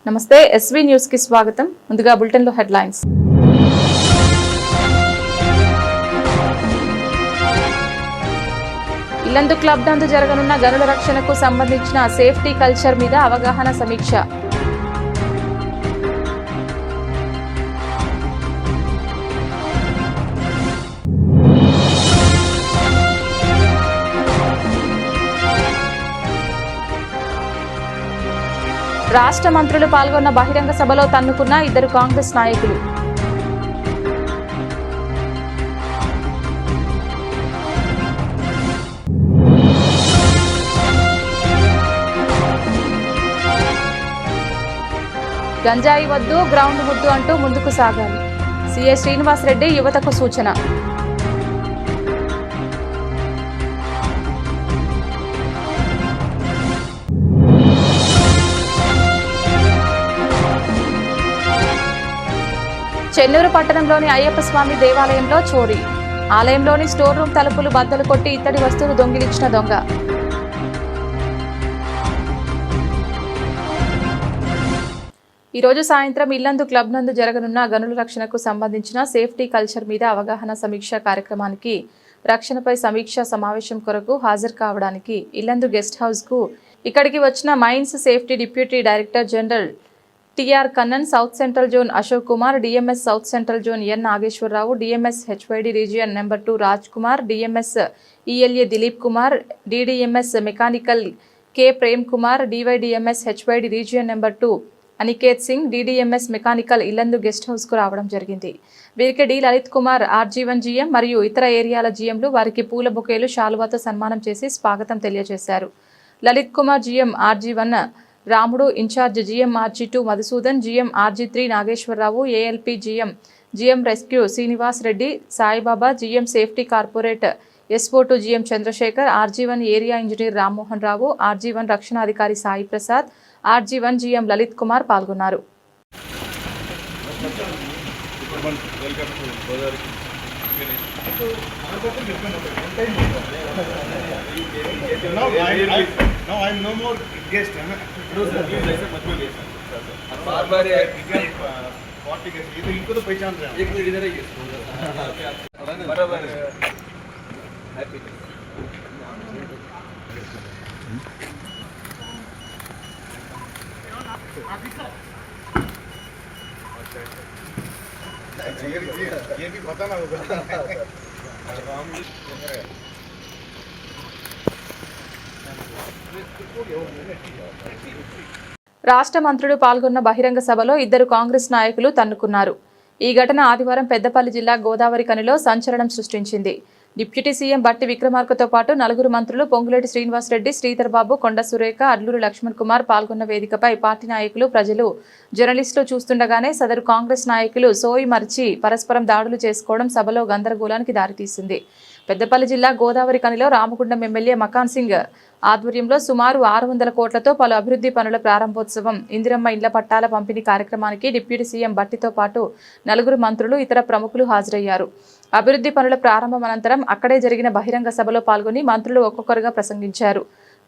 నమస్తే SV news కి స్వాగతం. ముందుగా బులెటిన్ లో హెడ్లైన్స్. ఇల్లందు క్లబ్ నందు జరగనున్న గనుల రక్షణకు సంబంధించిన సేఫ్టీ కల్చర్ మీద అవగాహన సమీక్ష. రాష్ట్ర మంత్రులు పాల్గొన్న బహిరంగ సభలో తన్నుకున్న ఇద్దరు కాంగ్రెస్ నాయకులు. గంజాయి వద్దు, గ్రౌండ్ ముద్దు అంటూ ముందుకు సాగాలి. సీఐ శ్రీనివాసరెడ్డి యువతకు సూచన. చెన్నూరు పట్టణంలోని అయ్యప్ప స్వామి దేవాలయంలో చోరీ. ఆలయంలోని స్టోర్ రూమ్ తలుపులు బద్దలు కొట్టి ఇత్తడి వస్తువులు దొంగిలించిన దొంగ. ఈరోజు సాయంత్రం ఇల్లందు క్లబ్ నందు జరగనున్న గనుల రక్షణకు సంబంధించిన సేఫ్టీ కల్చర్ మీద అవగాహన సమీక్ష కార్యక్రమానికి రక్షణపై సమీక్ష సమావేశం కొరకు హాజరు కావడానికి ఇల్లందు గెస్ట్ హౌస్ కు ఇక్కడికి వచ్చిన mines safety deputy director general T R Kannan, south central zone Ashok Kumar, DMS south central zone N Nageswararao, DMS HYD region number 2 Raj Kumar, DMS ELA Dileep Kumar, DDMS mechanical K Prem Kumar, DYDMS HYD region number 2 Aniket Singh, DDMS mechanical Yellandu guest house కు రావడం జరిగింది. వీరికి D Lalith Kumar RG one GM మరియు ఇతర ఏరియాల జీఎంలు వారికి పూల బొకేలు, శాలువాతో సన్మానం చేసి స్వాగతం తెలియజేశారు. Lalit Kumar GM RG one Ramudu, in-charge GM RG two Madhusudan, GM RG three Nageswararao, ALP GM rescue Srinivas Reddy, Saibaba, GM safety corporate SO two GM Chandrasekhar, RG one area engineer Rammohan Rao, RG one రక్షణాధికారి సాయి ప్రసాద్, ఆర్జీ1 జీఎం లలిత్ కుమార్ పాల్గొన్నారు. No, I am no more guest. No, sir. Please, ऐसे मत बोलिए, sir. बार-बार party के ये तो इनको तो पहचान रहे हैं. एक तो इधर ही है. बराबर. हैप्पी. ये भी पता ना होगा. రాష్ట్ర మంత్రులు పాల్గొన్న బహిరంగ సభలో ఇద్దరు కాంగ్రెస్ నాయకులు తన్నుకున్నారు. ఈ ఘటన ఆదివారం పెద్దపల్లి జిల్లా గోదావరి కనిలో సంచలనం సృష్టించింది. డిప్యూటీ సీఎం బట్టి విక్రమార్కతో పాటు 4 మంత్రులు పొంగులేటి శ్రీనివాసరెడ్డి, శ్రీధర్ బాబు, కొండ సురేఖ, అడ్లూరి లక్ష్మణ్ కుమార్ పాల్గొన్న వేదికపై పార్టీ నాయకులు, ప్రజలు, జర్నలిస్టులు చూస్తుండగానే సదరు కాంగ్రెస్ నాయకులు సోయి మరిచి పరస్పరం దాడులు చేసుకోవడం సభలో గందరగోళానికి దారితీసింది. పెద్దపల్లి జిల్లా గోదావరి కనిలో రామగుండం ఎమ్మెల్యే మకాన్ సింగ్ ఆధ్వర్యంలో సుమారు 600 కోట్లతో పలు అభివృద్ధి పనుల ప్రారంభోత్సవం, ఇందిరమ్మ ఇండ్ల పట్టాల పంపిణీ కార్యక్రమానికి డిప్యూటీ సీఎం బట్టితో పాటు 4 మంత్రులు, ఇతర ప్రముఖులు హాజరయ్యారు. అభివృద్ధి పనుల ప్రారంభం అనంతరం అక్కడే జరిగిన బహిరంగ సభలో పాల్గొని మంత్రులు ఒక్కొక్కరుగా ప్రసంగించారు.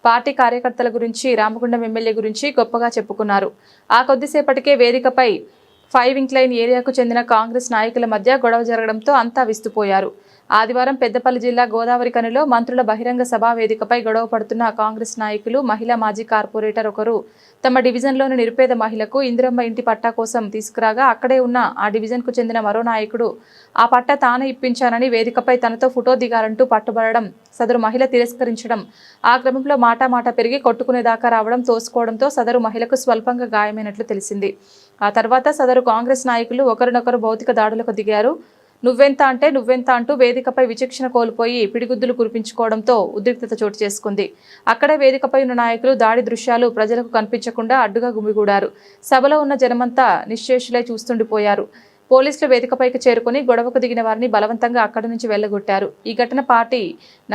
పార్టీ కార్యకర్తల గురించి, రామగుండం ఎమ్మెల్యే గురించి గొప్పగా చెప్పుకున్నారు. ఆ కొద్దిసేపటికే వేదికపై 5 ఇంక్లైన్ ఏరియాకు చెందిన కాంగ్రెస్ నాయకుల మధ్య గొడవ జరగడంతో అంతా విస్తుపోయారు. ఆదివారం పెద్దపల్లి జిల్లా గోదావరి కనిలో మంత్రుల బహిరంగ సభా వేదికపై గొడవ పడుతున్న కాంగ్రెస్ నాయకులు, మహిళా మాజీ కార్పొరేటర్ ఒకరు తమ డివిజన్లోని నిరుపేద మహిళకు ఇందిరమ్మ ఇంటి పట్టా కోసం తీసుకురాగా అక్కడే ఉన్న ఆ డివిజన్కు చెందిన మరో నాయకుడు ఆ పట్టా తానే ఇప్పించానని వేదికపై తనతో ఫోటో దిగాలంటూ పట్టుబడడం, సదరు మహిళ తిరస్కరించడం, ఆ క్రమంలో మాటామాట పెరిగి కొట్టుకునేదాకా రావడం, తోసుకోవడంతో సదరు మహిళకు స్వల్పంగా గాయమైనట్లు తెలిసింది. ఆ తర్వాత సదరు కాంగ్రెస్ నాయకులు ఒకరినొకరు భౌతిక దాడులకు దిగారు. నువ్వెంత అంటూ వేదికపై విచక్షణ కోల్పోయి పిడిగుద్దులు కురిపించుకోవడంతో ఉద్రిక్తత చోటు చేసుకుంది. అక్కడే వేదికపై ఉన్న నాయకులు దాడి దృశ్యాలు ప్రజలకు కనిపించకుండా అడ్డుగా గుమిగూడారు. సభలో ఉన్న జనమంతా నిశ్చేషులై చూస్తుండిపోయారు. పోలీసులు వేదికపైకి చేరుకుని గొడవకు దిగిన వారిని బలవంతంగా అక్కడి నుంచి వెళ్లగొట్టారు. ఈ ఘటన పార్టీ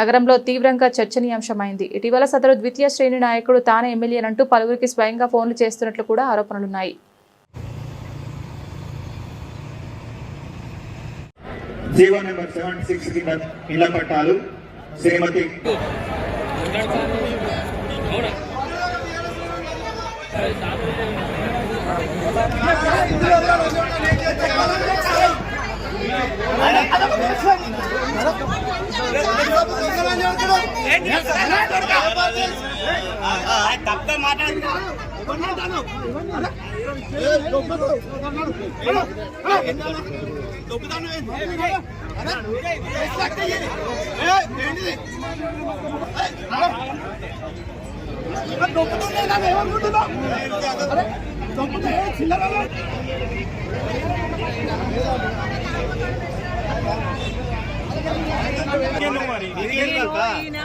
నగరంలో తీవ్రంగా చర్చనీయాంశమైంది. ఇటీవల సదరు ద్వితీయ శ్రేణి నాయకుడు తానే ఎమ్మెల్యేనంటూ పలువురికి స్వయంగా ఫోన్లు చేస్తున్నట్లు కూడా ఆరోపణలున్నాయి. జీవో నెంబర్ 76 కింద ఇళ్ల పట్టాలు శ్రీమతి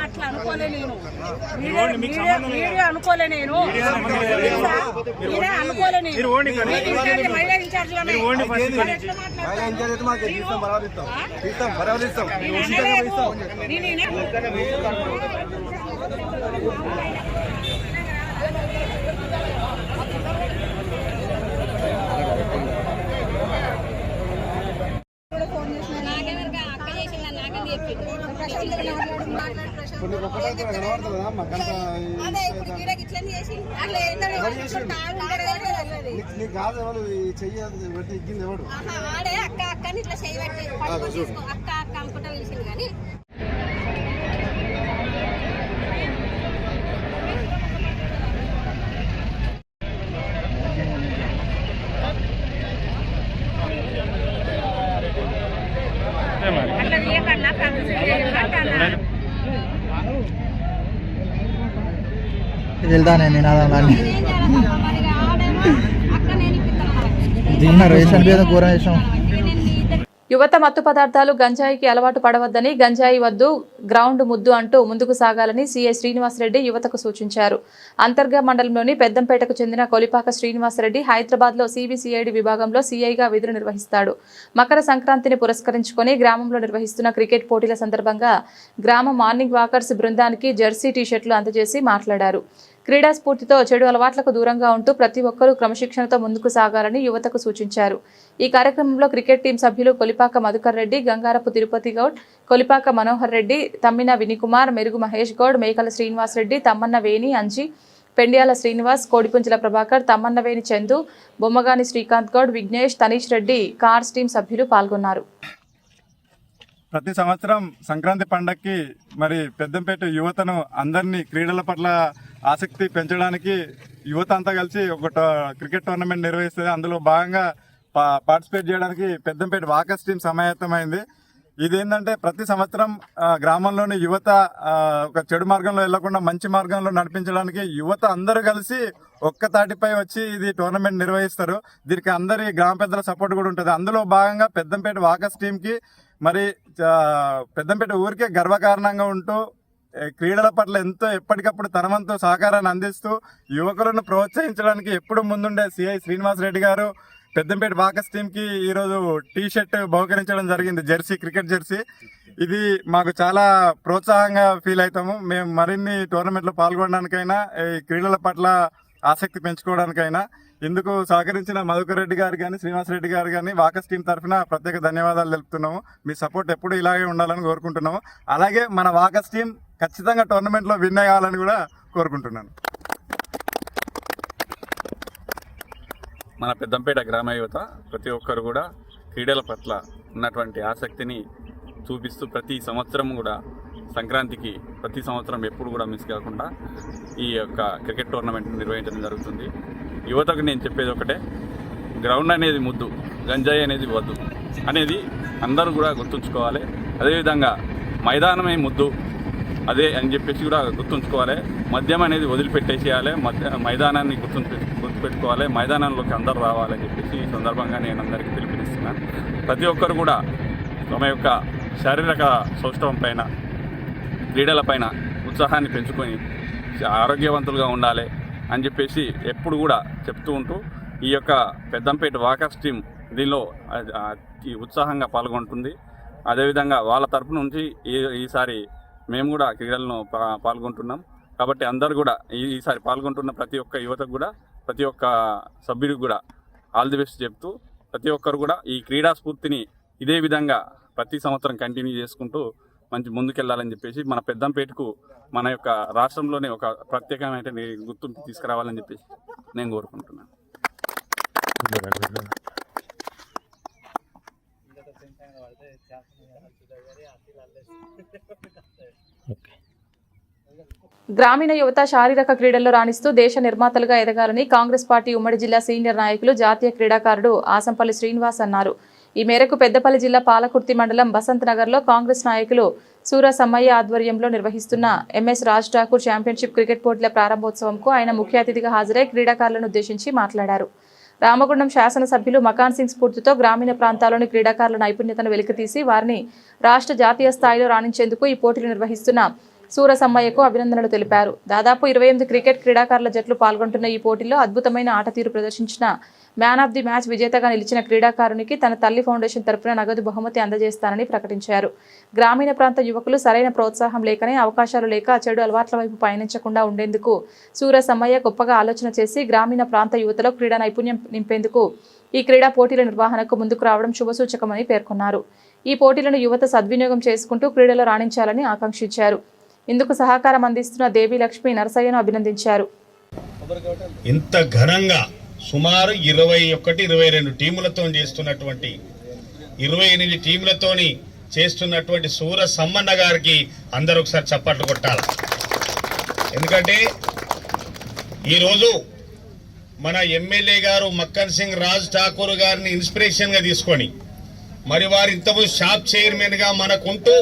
అట్లా అనుకోలే నేను అనుకోలే నేను అనుకోలే నేను మహిళా ఇన్ఛార్జ్ కాదు ఎవరు చెయ్యి పెట్టి ఇగ్గింది ఎవడు ఆడే అక్క అక్కని ఇట్లా చేయబట్టి అక్క అక్క అనుకుంటా పిలిచింది కానీ అట్లా తీయకన్నా వెళ్తానే నినాదాన్ని దీన్న రేషన్ మీద ఘోర వేషం. యువత మత్తు పదార్థాలు గంజాయికి అలవాటు పడవద్దని, గంజాయి వద్దు గ్రౌండ్ ముద్దు అంటూ ముందుకు సాగాలని సీఐ శ్రీనివాసరెడ్డి యువతకు సూచించారు. అంతర్గా మండలంలోని పెద్దంపేటకు చెందిన కొలిపాక శ్రీనివాసరెడ్డి హైదరాబాద్లో సిబిసిఐడి విభాగంలో సీఐగా విధులు నిర్వహిస్తాడు. మకర సంక్రాంతిని పురస్కరించుకొని గ్రామంలో నిర్వహిస్తున్న క్రికెట్ పోటీల సందర్భంగా గ్రామ మార్నింగ్ వాకర్స్ బృందానికి జెర్సీ టీషర్ట్లు అందజేసి మాట్లాడారు. క్రీడా స్ఫూర్తితో చెడు అలవాట్లకు దూరంగా ఉంటూ ప్రతి ఒక్కరూ క్రమశిక్షణతో ముందుకు సాగాలని యువతకు సూచించారు. ఈ కార్యక్రమంలో క్రికెట్ టీం సభ్యులు కొలిపాక మధుకర్ రెడ్డి, గంగారపు తిరుపతి గౌడ్, కొలిపాక మనోహర్ రెడ్డి, తమ్మిన వినికుమార్, మెరుగు మహేష్ గౌడ్, మేకల శ్రీనివాస్ రెడ్డి, తమ్మన్న వేణి అంజి, పెండ్యాల శ్రీనివాస్, కోడిపుంజల ప్రభాకర్, తమ్మన్నవేణి చందు, బొమ్మగాని శ్రీకాంత్ గౌడ్, విఘ్నేష్, తనీష్ రెడ్డి కార్స్ టీం సభ్యులు పాల్గొన్నారు. ప్రతి సంవత్సరం సంక్రాంతి పండగకి మరి పెద్దంపేట యువతను అందరినీ క్రీడల పట్ల ఆసక్తి పెంచడానికి యువత అంతా కలిసి ఒక క్రికెట్ టోర్నమెంట్ నిర్వహిస్తుంది. అందులో భాగంగా పార్టిసిపేట్ చేయడానికి పెద్దంపేట వాకర్స్ టీం సమాయత్తమైంది. ఇదేంటంటే ప్రతి సంవత్సరం గ్రామంలోని యువత ఒక చెడు మార్గంలో వెళ్లకుండా మంచి మార్గంలో నడిపించడానికి యువత అందరూ కలిసి ఒక్క తాటిపై వచ్చి ఇది టోర్నమెంట్ నిర్వహిస్తారు. దీనికి అందరి గ్రామ పెద్దల సపోర్ట్ కూడా ఉంటుంది. అందులో భాగంగా పెద్దంపేట వాకర్స్ టీంకి మరి పెద్దంపేట ఊరికే గర్వకారణంగా ఉంటూ క్రీడల పట్ల ఎంతో ఎప్పటికప్పుడు తన వంతు సహకారాన్ని అందిస్తూ యువకులను ప్రోత్సహించడానికి ఎప్పుడు ముందుండే సిఐ శ్రీనివాస్ రెడ్డి గారు పెద్దంపేట వాకర్స్ టీంకి ఈరోజు టీ షర్ట్ బహుకరించడం జరిగింది, జెర్సీ, క్రికెట్ జెర్సీ. ఇది మాకు చాలా ప్రోత్సాహంగా ఫీల్ అవుతాము. మేము మరిన్ని టోర్నమెంట్లో పాల్గొనడానికైనా ఈ క్రీడల పట్ల ఆసక్తి పెంచుకోవడానికైనా ఇందుకు సహకరించిన మధుకర్ రెడ్డి గారు కానీ శ్రీనివాస్ రెడ్డి గారు కానీ వాకర్స్ టీం తరఫున ప్రత్యేక ధన్యవాదాలు తెలుపుతున్నాము. మీ సపోర్ట్ ఎప్పుడు ఇలాగే ఉండాలని కోరుకుంటున్నాము. అలాగే మన వాకర్స్ టీం ఖచ్చితంగా టోర్నమెంట్లో విన్ అయ్యాలని కూడా కోరుకుంటున్నాను. మన పెద్దంపేట గ్రామ యువత ప్రతి ఒక్కరు కూడా క్రీడల పట్ల ఉన్నటువంటి ఆసక్తిని చూపిస్తూ ప్రతి సంవత్సరం కూడా సంక్రాంతికి ప్రతి సంవత్సరం ఎప్పుడు కూడా మిస్ కాకుండా ఈ యొక్క క్రికెట్ టోర్నమెంట్ నిర్వహించడం జరుగుతుంది. యువతకు నేను చెప్పేది ఒకటే, గ్రౌండ్ అనేది ముద్దు, గంజాయి అనేది వద్దు అనేది అందరూ కూడా గుర్తుంచుకోవాలి. అదేవిధంగా మైదానమే ముద్దు అదే అని చెప్పేసి కూడా గుర్తుంచుకోవాలి. మద్యం అనేది వదిలిపెట్టేసేయాలి, మైదానాన్ని గుర్తుపెట్టుకోవాలి, మైదానంలోకి అందరూ రావాలని చెప్పేసి ఈ సందర్భంగా నేను అందరికీ పిలుపునిస్తున్నాను. ప్రతి ఒక్కరు కూడా తమ యొక్క శారీరక సౌష్ఠవం పైన, క్రీడల పైన ఉత్సాహాన్ని పెంచుకొని ఆరోగ్యవంతులుగా ఉండాలి అని చెప్పేసి ఎప్పుడు కూడా చెప్తూ ఉంటూ ఈ యొక్క పెద్దంపేట వాకర్స్ టీం దీనిలో ఉత్సాహంగా పాల్గొంటుంది. అదేవిధంగా వాళ్ళ తరపు నుంచి ఈసారి మేము కూడా క్రీడలను పాల్గొంటున్నాం. కాబట్టి అందరు కూడా ఈసారి పాల్గొంటున్న ప్రతి ఒక్క యువతకు కూడా, ప్రతి ఒక్క సభ్యుడికి కూడా ఆల్ ది బెస్ట్ చెప్తూ ప్రతి ఒక్కరు కూడా ఈ క్రీడా స్ఫూర్తిని ఇదే విధంగా ప్రతి సంవత్సరం కంటిన్యూ చేసుకుంటూ మంచి ముందుకెళ్లాలని చెప్పేసి మన పెద్దంపేటకు మన యొక్క రాష్ట్రంలోనే ఒక ప్రత్యేకమైన గుర్తింపు తీసుకురావాలని చెప్పేసి నేను కోరుకుంటున్నాను. గ్రామీణ యువత శారీరక క్రీడల్లో రాణిస్తూ దేశ నిర్మాతలుగా ఎదగాలని కాంగ్రెస్ పార్టీ ఉమ్మడి జిల్లా సీనియర్ నాయకులు జాతీయ క్రీడాకారుడు ఆసంపల్లి శ్రీనివాస్ అన్నారు. ఈ మేరకు పెద్దపల్లి జిల్లా పాలకుర్తి మండలం బసంత్ నగర్లో కాంగ్రెస్ నాయకులు సూర సమ్మయ్య ఆధ్వర్యంలో నిర్వహిస్తున్న MS Raj Thakur championship cricket పోటీల ప్రారంభోత్సవంకు ఆయన ముఖ్య అతిథిగా హాజరై క్రీడాకారులను ఉద్దేశించి మాట్లాడారు. రామగుండం శాసనసభ్యులు మకాన్ సింగ్ స్ఫూర్తితో గ్రామీణ ప్రాంతాల్లోని క్రీడాకారుల నైపుణ్యతను వెలికితీసి వారిని రాష్ట్ర జాతీయ స్థాయిలో రాణించేందుకు ఈ పోటీలు నిర్వహిస్తున్న సూర సమ్మయ్యకు అభినందనలు తెలిపారు. దాదాపు 28 క్రికెట్ క్రీడాకారుల జట్లు పాల్గొంటున్న ఈ పోటీలో అద్భుతమైన ఆట తీరు ప్రదర్శించిన మ్యాన్ ఆఫ్ ది మ్యాచ్ విజేతగా నిలిచిన క్రీడాకారునికి తన తల్లి ఫౌండేషన్ తరపున నగదు బహుమతి అందజేస్తానని ప్రకటించారు. గ్రామీణ ప్రాంత యువకులు సరైన ప్రోత్సాహం లేకనే అవకాశాలు లేక చెడు అలవాట్ల వైపు పయనించకుండా ఉండేందుకు సూర సమ్మయ్య గొప్పగా ఆలోచన చేసి గ్రామీణ ప్రాంత యువతలో క్రీడా నైపుణ్యం నింపేందుకు ఈ క్రీడా పోటీల నిర్వహణకు ముందుకు రావడం శుభసూచకమని పేర్కొన్నారు. ఈ పోటీలను యువత సద్వినియోగం చేసుకుంటూ క్రీడలో రాణించాలని ఆకాంక్షించారు. ఇందుకు సహకారం అందిస్తున్న దేవి లక్ష్మి నరసయ్యను అభినందించారు. ఇంత ఘనంగా సుమారు 21-22 టీములతో చేస్తున్నటువంటి 28 టీములతోని చేస్తున్నటువంటి సూర సమ్మన్న గారికి అందరూ ఒకసారి చప్పట్లు కొట్టాలి. ఎందుకంటే ఈరోజు మన ఎమ్మెల్యే గారు మక్కన్ సింగ్ రాజ్ ఠాకూర్ గారిని ఇన్స్పిరేషన్ గా తీసుకొని మరి వారు ఇంతకుముందు షాప్ చైర్మన్ గా మనకుంటూ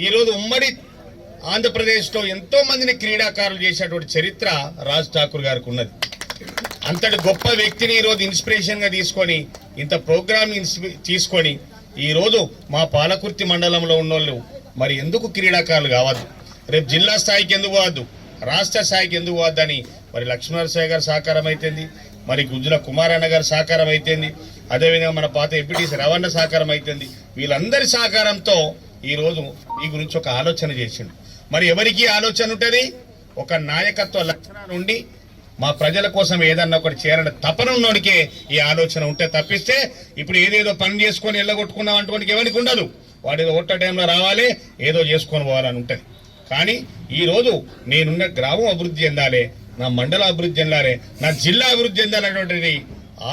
ఈరోజు ఉమ్మడి ఆంధ్రప్రదేశ్లో ఎంతో మందిని క్రీడాకారులు చేసినటువంటి చరిత్ర రాజ్ ఠాకూర్ గారికి ఉన్నది. అంతటి గొప్ప వ్యక్తిని ఈరోజు ఇన్స్పిరేషన్ గా తీసుకొని ఇంత ప్రోగ్రామ్ తీసుకొని ఈరోజు మా పాలకుర్తి మండలంలో ఉన్నోళ్ళు మరి ఎందుకు క్రీడాకారులు కావద్దు, రేపు జిల్లా స్థాయికి ఎందుకు పోవద్దు, రాష్ట్ర స్థాయికి ఎందుకు పోవద్దని మరి లక్ష్మీనరసయ్య గారు సహకారం అయితేంది, మరి గుజ్జుల కుమారన్న గారు సహకారం అయితేంది, అదేవిధంగా మన పాత ఎంపీటీసీ రవణ సహకారం అయితేంది. వీళ్ళందరి సహకారంతో ఈరోజు ఈ గురించి ఒక ఆలోచన చేసిండు. మరి ఎవరికి ఆలోచన ఉంటుంది? ఒక నాయకత్వ లక్షణాలు ఉండి మా ప్రజల కోసం ఏదన్నా ఒకటి చేయాలని తపన ఉన్నోడికే ఈ ఆలోచన ఉంటే తప్పిస్తే ఇప్పుడు ఏదేదో పని చేసుకొని ఎల్లగొట్టుకున్నాం అంటుకోనికి ఎవరికి ఉండదు. వాడు ఏదో ఓట్ల టైంలో రావాలి, ఏదో చేసుకొని పోవాలని ఉంటుంది. కానీ ఈరోజు నేనున్న గ్రామం అభివృద్ధి చెందాలి, నా మండలం అభివృద్ధి చెందాలి, నా జిల్లా అభివృద్ధి చెందాలనేటువంటిది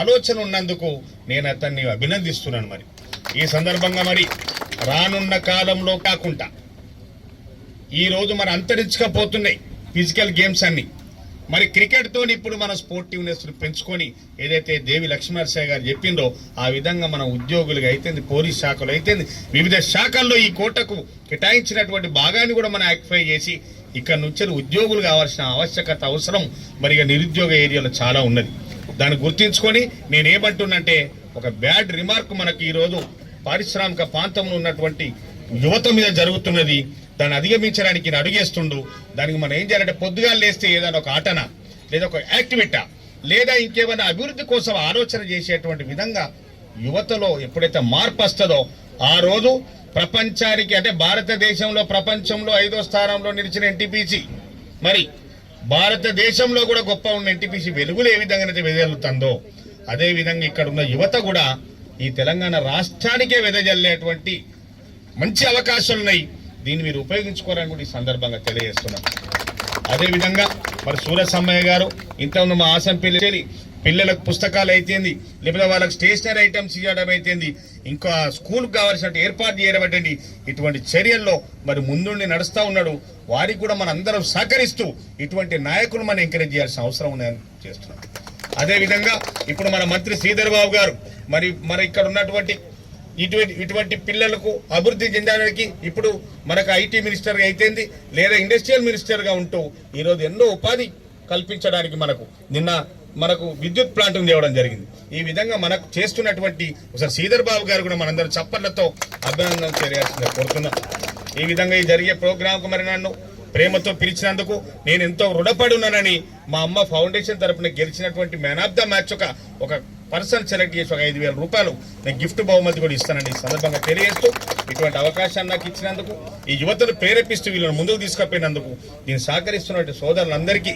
ఆలోచన ఉన్నందుకు నేను అతన్ని అభినందిస్తున్నాను. మరి ఈ సందర్భంగా మరి రానున్న కాలంలో కాకుండా ఈరోజు మరి అంతరించకపోతున్నాయి ఫిజికల్ గేమ్స్ అన్ని. మరి క్రికెట్ తోని ఇప్పుడు మన స్పోర్టివ్నెస్ పెంచుకొని ఏదైతే దేవి లక్ష్మీనరసయ్య గారు చెప్పిందో ఆ విధంగా మన ఉద్యోగులుగా అయితేంది, పోలీస్ శాఖలు అయితేంది, వివిధ శాఖల్లో ఈ కోటకు కేటాయించినటువంటి భాగాన్ని కూడా మనం యాక్టిఫై చేసి ఇక్కడ నుంచి ఉద్యోగులు కావాల్సిన ఆవశ్యకత అవసరం మరి నిరుద్యోగ ఏరియాలో చాలా ఉన్నది. దాన్ని గుర్తించుకొని నేనేమంటున్నంటే ఒక బ్యాడ్ రిమార్క్ మనకి ఈరోజు పారిశ్రామిక ప్రాంతంలో ఉన్నటువంటి యువత మీద జరుగుతున్నది. దాన్ని అధిగమించడానికి నేను అడుగేస్తుండు. దానికి మనం ఏం చేయాలంటే పొద్దుగాలు లేస్తే ఏదైనా ఒక ఆటనా లేదా ఒక యాక్టివిటా లేదా ఇంకేమైనా అభివృద్ధి కోసం ఆలోచన చేసేటువంటి విధంగా యువతలో ఎప్పుడైతే మార్పు వస్తుందో ఆ రోజు ప్రపంచానికి అంటే భారతదేశంలో ప్రపంచంలో 5వ స్థానంలో నిలిచిన ఎన్టీపీసీ మరి భారతదేశంలో కూడా గొప్ప ఉన్న ఎన్టీపీసీ వెలుగులు ఏ విధంగానైతే వెదజల్లుతుందో అదే విధంగా ఇక్కడ ఉన్న యువత కూడా ఈ తెలంగాణ రాష్ట్రానికే వెదజల్లేటువంటి మంచి అవకాశాలు ఉన్నాయి. దీన్ని మీరు ఉపయోగించుకోవాలని కూడా ఈ సందర్భంగా తెలియజేస్తున్నాం. అదేవిధంగా మరి సూర సమ్మయ్య గారు ఇంతకుముందు మా ఆసంపల్లి పిల్లలకు పుస్తకాలు అయితేంది, లేకపోతే వాళ్ళకి స్టేషనరీ ఐటమ్స్ ఇవ్వడం అయితేంది, ఇంకా స్కూల్కి కావాల్సిన ఏర్పాటు చేయడం ఇటువంటి చర్యల్లో మరి ముందుండి నడుస్తూ ఉన్నాడు. వారికి కూడా మన అందరం సహకరిస్తూ ఇటువంటి నాయకులు మనం ఎంకరేజ్ చేయాల్సిన అవసరం ఉందని చేస్తున్నాం. అదేవిధంగా ఇప్పుడు మన మంత్రి శ్రీధర్ బాబు గారు మరి ఇక్కడ ఉన్నటువంటి ఇటువంటి పిల్లలకు అభివృద్ధి చెందడానికి ఇప్పుడు మనకు ఐటీ మినిస్టర్గా అయితేంది లేదా ఇండస్ట్రియల్ మినిస్టర్గా ఉంటూ ఈరోజు ఎన్నో ఉపాధి కల్పించడానికి మనకు విద్యుత్ ప్లాంట్ తేవడం జరిగింది. ఈ విధంగా మనకు చేస్తున్నటువంటి ఒకసారి శ్రీధర్ బాబు గారు కూడా మనందరం చప్పట్లతో అభినందన చేయాల్సిందిగా కోరుతున్నాం. ఈ విధంగా ఈ జరిగే ప్రోగ్రాంకు మరి నన్ను ప్రేమతో పిలిచినందుకు నేను ఎంతో రుణపడి ఉన్నానని మా అమ్మ ఫౌండేషన్ తరపున గెలిచినటువంటి మ్యాన్ ఆఫ్ ద మ్యాచ్ ఒక పర్సన్ సెలెక్ట్ చేసి ఒక 5,000 రూపాయలు నేను గిఫ్ట్ బహుమతి కూడా ఇస్తానని ఈ సందర్భంగా తెలియజేస్తూ ఇటువంటి అవకాశాన్ని నాకు ఇచ్చినందుకు ఈ యువతను ప్రేరేపిస్తూ వీళ్ళని ముందుకు తీసుకుపోయినందుకు దీన్ని సహకరిస్తున్నటువంటి సోదరులందరికీ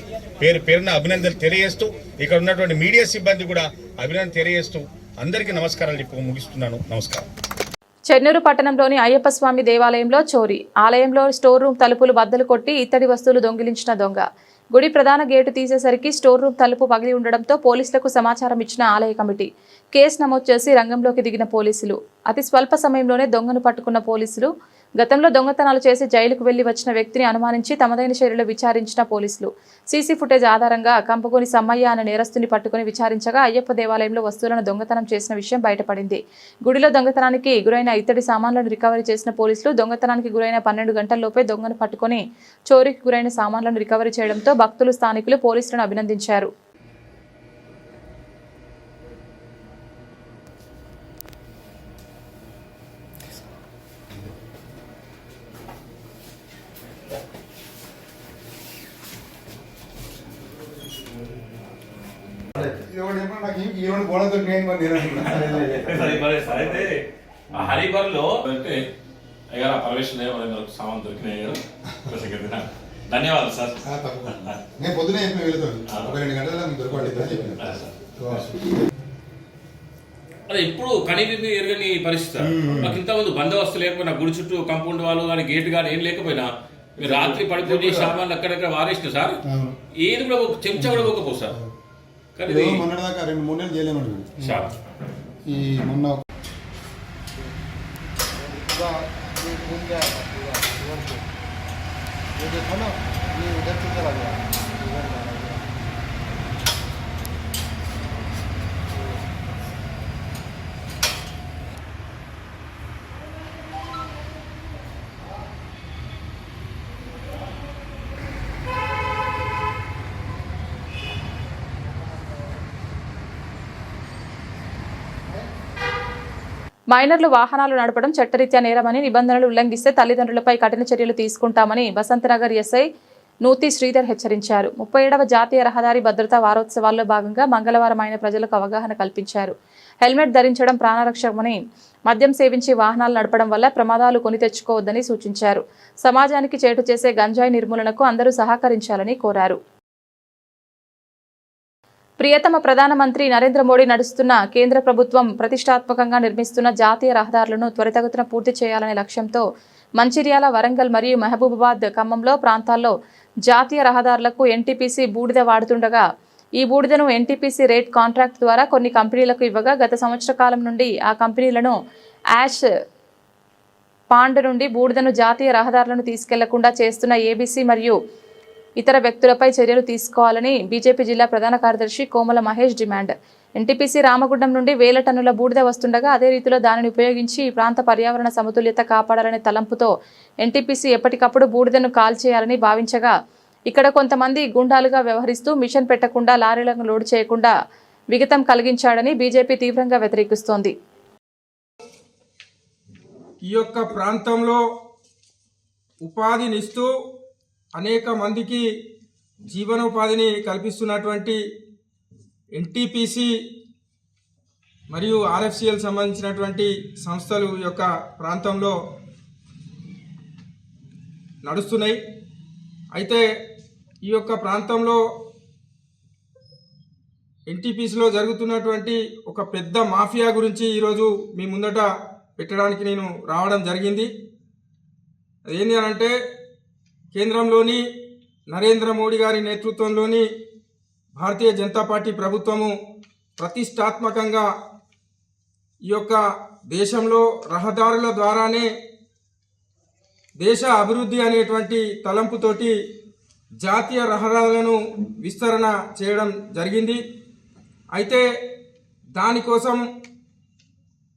పేరున అభినందనలు తెలియజేస్తూ ఇక్కడ ఉన్నటువంటి మీడియా సిబ్బంది కూడా అభినందన తెలియజేస్తూ అందరికీ నమస్కారాలు చెప్పి ముగిస్తున్నాను. నమస్కారం. చెన్నూరు పట్టణంలోని అయ్యప్ప స్వామి దేవాలయంలో చోరీ. ఆలయంలో స్టోర్ రూమ్ తలుపులు బద్దలు కొట్టి ఇత్తడి వస్తువులు దొంగిలించిన దొంగ. గుడి ప్రధాన గేటు తీసేసరికి స్టోర్ రూమ్ తలుపు పగిలి ఉండడంతో పోలీసులకు సమాచారం ఇచ్చిన ఆలయ కమిటీ కేసు నమోదు చేసి రంగంలోకి దిగిన పోలీసులు అతి స్వల్ప సమయంలోనే దొంగను పట్టుకున్న పోలీసులు గతంలో దొంగతనాలు చేసి జైలుకు వెళ్లి వచ్చిన వ్యక్తిని అనుమానించి తమదైన చర్యలు విచారించిన పోలీసులు సీసీ ఫుటేజ్ ఆధారంగా కంపగోని సమ్మయ్య అనే నేరస్తుని పట్టుకుని విచారించగా అయ్యప్ప దేవాలయంలో వస్తువులను దొంగతనం చేసిన విషయం బయటపడింది. గుడిలో దొంగతనానికి గురైన ఇత్తడి సామాన్లను రికవరీ చేసిన పోలీసులు దొంగతనానికి గురైన 12 గంటల్లోపే దొంగను పట్టుకుని చోరీకి గురైన సామాన్లను రికవరీ చేయడంతో భక్తులు స్థానికులు పోలీసులను అభినందించారు. హరిబర్లో అంటే అయ్యారు ఆ పరమేశ్వర మనకు సామాన్ దొరికినాయి కదా. ధన్యవాదాలు సార్. నేను పొద్దునే చెప్పిన వెళ్తాను 2 గంటల దొరకలేదు. అదే ఇప్పుడు కనీవిని ఎరగని పరిస్థితి. మాకు ఇంతకుముందు బందోబస్తు లేకపోయినా గుడి చుట్టూ కాంపౌండ్ వాళ్ళు కానీ గేట్ కానీ ఏం లేకపోయినా మీరు రాత్రి పడిపోయి సామాన్లు అక్కడక్కడ వారేసిన సార్. ఏది కూడా ఒక చెంచా కూడా పోకపో సార్. కానీ మొన్నటిదాకా 2-3 నెలలు చేయలేము సార్. ఈ మొన్న మైనర్లు వాహనాలు నడపడం చట్టరీత్యా నేరమని నిబంధనలు ఉల్లంఘిస్తే తల్లిదండ్రులపై కఠిన చర్యలు తీసుకుంటామని వసంతనగర్ ఎస్ఐ నూతి శ్రీధర్ హెచ్చరించారు. 37వ జాతీయ రహదారి భద్రతా వారోత్సవాల్లో భాగంగా మంగళవారం ఆయన ప్రజలకు అవగాహన కల్పించారు. హెల్మెట్ ధరించడం ప్రాణరక్షకమని, మద్యం సేవించి వాహనాలు నడపడం వల్ల ప్రమాదాలు కొని తెచ్చుకోవద్దని సూచించారు. సమాజానికి చేటు చేసే గంజాయి నిర్మూలనకు అందరూ సహకరించాలని కోరారు. ప్రియతమ ప్రధానమంత్రి నరేంద్ర మోడీ నడుస్తున్న కేంద్ర ప్రభుత్వం ప్రతిష్టాత్మకంగా నిర్మిస్తున్న జాతీయ రహదారులను త్వరితగతిన పూర్తి చేయాలనే లక్ష్యంతో మంచిర్యాల, వరంగల్ మరియు మహబూబాబాద్, ఖమ్మంలో ప్రాంతాల్లో జాతీయ రహదారులకు ఎన్టీపీసీ బూడిద వాడుతుండగా ఈ బూడిదను ఎన్టీపీసీ రేట్ కాంట్రాక్ట్ ద్వారా కొన్ని కంపెనీలకు ఇవ్వగా గత సంవత్సర కాలం నుండి ఆ కంపెనీలను యాష్ పాండ్ నుండి బూడిదను జాతీయ రహదారులను తీసుకెళ్లకుండా చేస్తున్న ఏబీసీ మరియు ఇతర వ్యక్తులపై చర్యలు తీసుకోవాలని బీజేపీ జిల్లా ప్రధాన కార్యదర్శి కోమల మహేష్ డిమాండ్. ఎన్టీపీసీ రామగుండం నుండి 1000 టన్నుల బూడిద వస్తుండగా అదే రీతిలో దానిని ఉపయోగించి ఈ ప్రాంత పర్యావరణ సమతుల్యత కాపాడాలనే తలంపుతో ఎన్టీపీసీ ఎప్పటికప్పుడు బూడిదను కాల్చేయాలని భావించగా ఇక్కడ కొంతమంది గుండాలుగా వ్యవహరిస్తూ మిషన్ పెట్టకుండా లారీలను లోడ్ చేయకుండా విఘాతం కలిగించాడని బీజేపీ తీవ్రంగా వ్యతిరేకిస్తోంది. ఈ యొక్క ప్రాంతంలో ఉపాధినిస్తూ అనేక మందికి జీవనోపాధిని కల్పిస్తున్నటువంటి ఎన్టీపీసీ మరియు ఆర్ఎఫ్సిఎల్ సంబంధించినటువంటి సంస్థలు ఈ యొక్క ప్రాంతంలో నడుస్తున్నాయి. అయితే ఈ యొక్క ప్రాంతంలో ఎన్టీపీసీలో జరుగుతున్నటువంటి ఒక పెద్ద మాఫియా గురించి ఈరోజు మీ ముందట పెట్టడానికి నేను రావడం జరిగింది. అదేంటి అనంటే కేంద్రంలోని నరేంద్ర మోడీ గారి నేతృత్వంలోని భారతీయ జనతా పార్టీ ప్రభుత్వము ప్రతిష్టాత్మకంగా ఈ యొక్క దేశంలో రహదారుల ద్వారానే దేశ అభివృద్ధి అనేటువంటి తలంపుతోటి జాతీయ రహదారులను విస్తరణ చేయడం జరిగింది. అయితే దానికోసం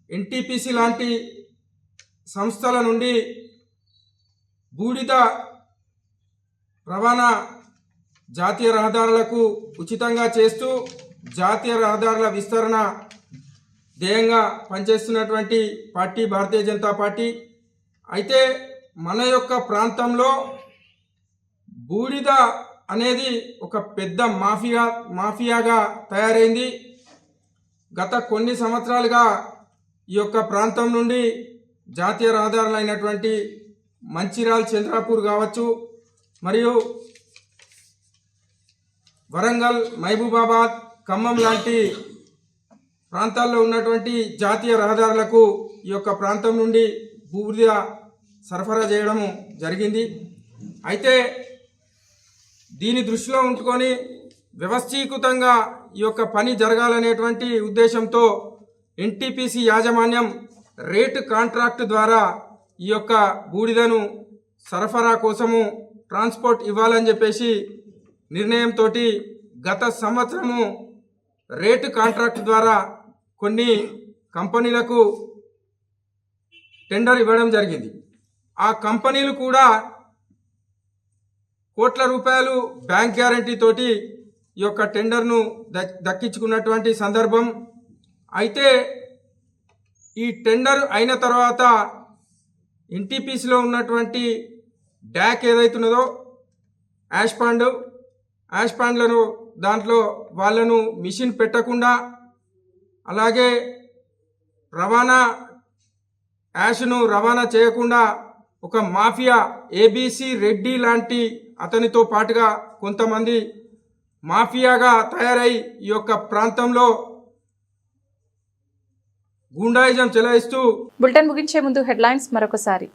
ఎన్టీపీసీ లాంటి సంస్థల నుండి బూడిద రవాణా జాతీయ రహదారులకు ఉచితంగా చేస్తూ జాతీయ రహదారుల విస్తరణ ధ్యేయంగా పనిచేస్తున్నటువంటి పార్టీ భారతీయ జనతా పార్టీ. అయితే మన యొక్క ప్రాంతంలో బూడిద అనేది ఒక పెద్ద మాఫియాగా తయారైంది. గత కొన్ని సంవత్సరాలుగా ఈ యొక్క ప్రాంతం నుండి జాతీయ రహదారులు అయినటువంటి మంచిర్యాల, చంద్రాపూర్ కావచ్చు, మరియు వరంగల్, మహబూబాబాద్, ఖమ్మం లాంటి ప్రాంతాల్లో ఉన్నటువంటి జాతీయ రహదారులకు ఈ యొక్క ప్రాంతం నుండి బూడిద సరఫరా చేయడం జరిగింది. అయితే దీని దృష్టిలో ఉంచుకొని వ్యవస్థీకృతంగా ఈ యొక్క పని జరగాలనేటువంటి ఉద్దేశంతో ఎన్టీపీసీ యాజమాన్యం రేటు కాంట్రాక్ట్ ద్వారా ఈ యొక్క బూడిదను సరఫరా కోసము ట్రాన్స్పోర్ట్ ఇవ్వాలని చెప్పేసి నిర్ణయంతో గత సంవత్సరము రేటు కాంట్రాక్ట్ ద్వారా కొన్ని కంపెనీలకు టెండర్ ఇవ్వడం జరిగింది. ఆ కంపెనీలు కూడా కోట్ల రూపాయలు బ్యాంక్ గ్యారంటీ తోటి ఈ యొక్క టెండర్ను దక్కించుకున్నటువంటి సందర్భం. అయితే ఈ టెండర్ అయిన తర్వాత ఎన్టీపీసీలో ఉన్నటువంటి డ్యాక్ ఏదైతున్నదో యాష్ పాండ్లను దాంట్లో వాళ్ళను మిషన్ పెట్టకుండా, అలాగే యాష్ను రవాణా చేయకుండా ఒక మాఫియా ఏబీసీ రెడ్డి లాంటి అతనితో పాటుగా కొంతమంది మాఫియాగా తయారై ఈ యొక్క ప్రాంతంలో గూండాయిజం చెలాయిస్తూ. బులెటిన్ ముగించే ముందు హెడ్లైన్స్ మరొకసారి.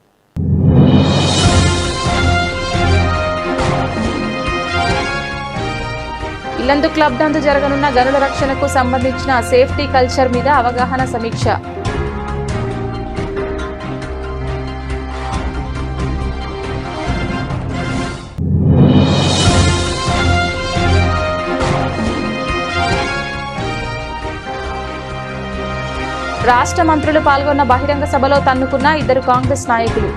ఇల్లందు క్లబ్ నందు జరగనున్న గనుల రక్షణకు సంబంధించిన సేఫ్టీ కల్చర్ మీద అవగాహన సమీక్ష. రాష్ట్ర మంత్రులు పాల్గొన్న బహిరంగ సభలో తన్నుకున్న 2 కాంగ్రెస్ నాయకులు.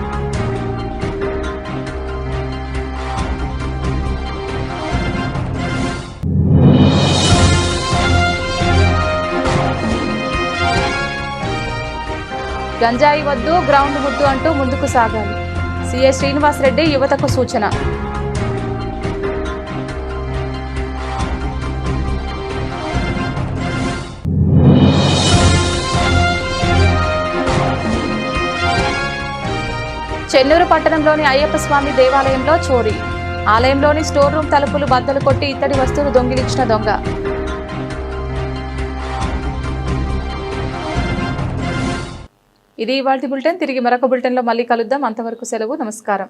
గంజాయి వద్దు, గ్రౌండ్ ముద్దు అంటూ ముందుకు సాగాలి. సీఎస్ శ్రీనివాస్ రెడ్డి యువతకు సూచన. చెన్నూరు పట్టణంలోని అయ్యప్ప స్వామి దేవాలయంలో చోరీ. ఆలయంలోని స్టోర్ రూమ్ తలుపులు బద్దలు కొట్టి ఇత్తడి వస్తువులు దొంగిలించిన దొంగ. ఇది ఇవాల్టి బులెటిన్. తిరిగి మరొక బులెటిన్లో మళ్ళీ కలుద్దాం. అంతవరకు సెలవు. నమస్కారం.